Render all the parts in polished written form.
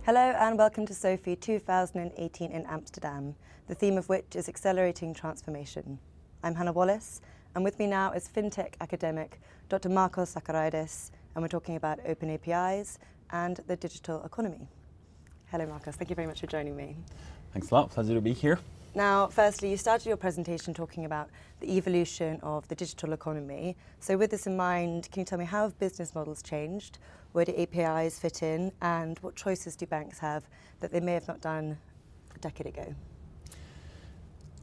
Hello and welcome to SOFE 2018 in Amsterdam, the theme of which is accelerating transformation. I'm Hannah Wallace, and with me now is Fintech academic Dr. Markos Zachariadis, and we're talking about open APIs and the digital economy. Hello Markos, thank you very much for joining me. Thanks a lot, pleasure to be here. Now, firstly, you started your presentation talking about the evolution of the digital economy. So with this in mind, can you tell me how have business models changed? Where do APIs fit in? And what choices do banks have that they may have not done a decade ago?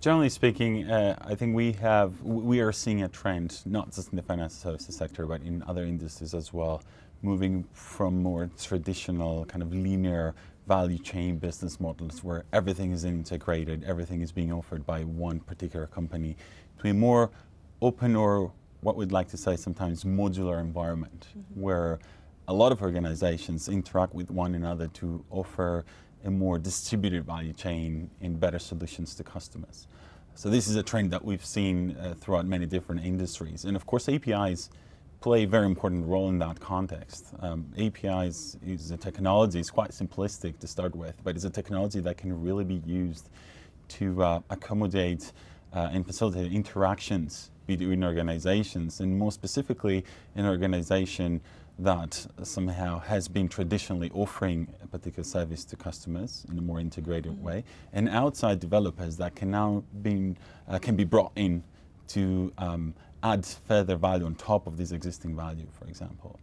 Generally speaking, I think we are seeing a trend, not just in the financial services sector, but in other industries as well, moving from more traditional kind of linear value chain business models where everything is integrated, everything is being offered by one particular company, to a more open, or what we'd like to say sometimes modular environment, where a lot of organizations interact with one another to offer a more distributed value chain and better solutions to customers. So this is a trend that we've seen throughout many different industries. And of course, APIs play a very important role in that context. APIs is a technology, it's quite simplistic to start with, but it's a technology that can really be used to accommodate and facilitate interactions between organizations, and more specifically an organization that somehow has been traditionally offering a particular service to customers in a more integrated way, and outside developers that can now can be brought in to add further value on top of this existing value, for example.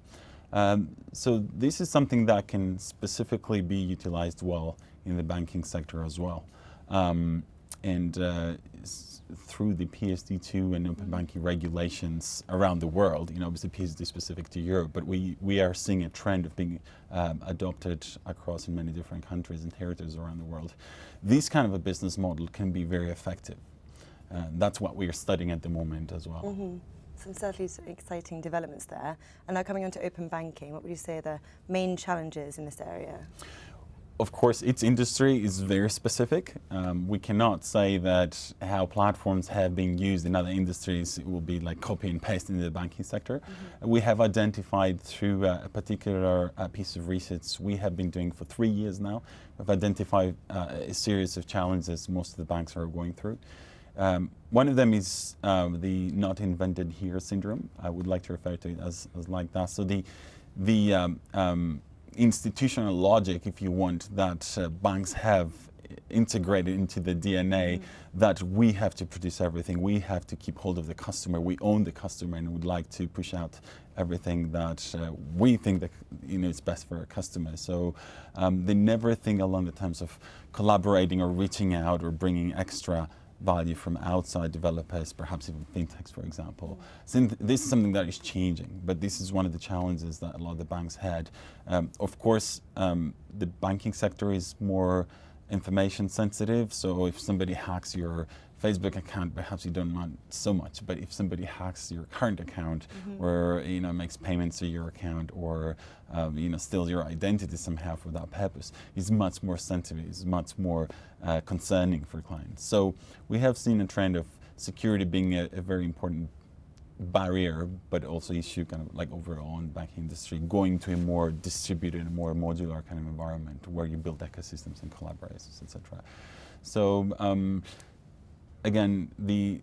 So this is something that can specifically be utilized well in the banking sector as well. Through the PSD2 and open banking regulations around the world, obviously PSD specific to Europe, but we are seeing a trend of being adopted across in many different countries and territories around the world. This kind of a business model can be very effective. That's what we are studying at the moment as well. Some certainly exciting developments there. And now coming on to open banking, what would you say are the main challenges in this area? Of course, its industry is very specific. We cannot say that how platforms have been used in other industries will be like copy and paste into the banking sector. We have identified through a particular piece of research we have been doing for 3 years now. We've identified a series of challenges most of the banks are going through. One of them is the not invented here syndrome. I would like to refer to it as like that. So the institutional logic, if you want, that banks have integrated into the DNA, that we have to produce everything, we have to keep hold of the customer, we own the customer, and would like to push out everything that we think that is best for our customers. So they never think along the terms of collaborating or reaching out or bringing extra value from outside developers, perhaps even fintechs, for example. So this is something that is changing, but this is one of the challenges that a lot of the banks had. Of course, the banking sector is more information sensitive, so if somebody hacks your Facebook account, perhaps you don't mind so much, but if somebody hacks your current account or makes payments to your account or steals your identity somehow for that purpose, it's much more sensitive, it's much more concerning for clients. So we have seen a trend of security being a very important barrier, but also issue kind of like overall in the banking industry, going to a more distributed and more modular kind of environment where you build ecosystems and collaborations, etc. So again, the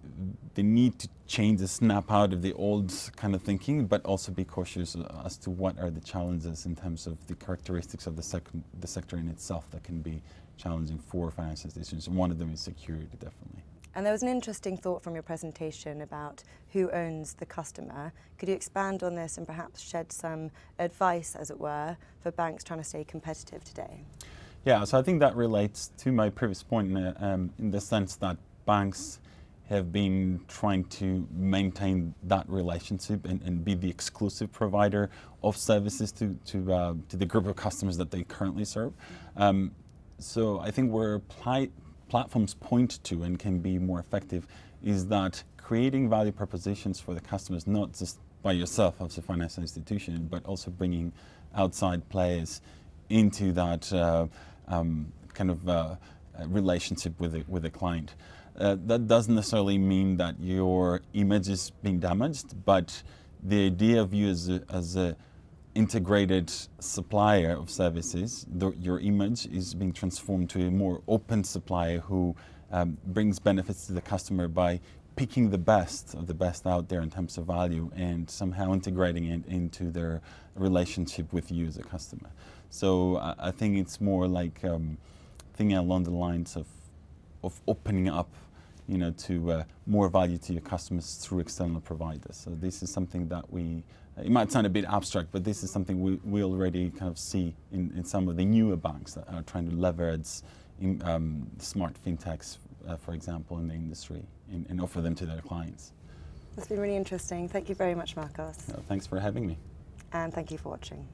need to change, the snap out of the old kind of thinking, but also be cautious as to what are the challenges in terms of the characteristics of the sector in itself that can be challenging for financial institutions. One of them is security, definitely. And there was an interesting thought from your presentation about who owns the customer. Could you expand on this and perhaps shed some advice, as it were, for banks trying to stay competitive today? Yeah, so I think that relates to my previous point in the sense that banks have been trying to maintain that relationship and be the exclusive provider of services to the group of customers that they currently serve. So I think where platforms point to and can be more effective is that creating value propositions for the customers, not just by yourself as a financial institution, but also bringing outside players into that relationship with the client. That doesn't necessarily mean that your image is being damaged, but the idea of you as a integrated supplier of services, your image is being transformed to a more open supplier who brings benefits to the customer by picking the best of the best out there in terms of value and somehow integrating it into their relationship with you as a customer. So I think it's more like thinking along the lines of opening up, you know, to more value to your customers through external providers. So this is something that it might sound a bit abstract, but this is something we already kind of see in some of the newer banks that are trying to leverage smart fintechs, for example, in the industry and offer them to their clients. That's been really interesting. Thank you very much, Markos. Thanks for having me. And thank you for watching.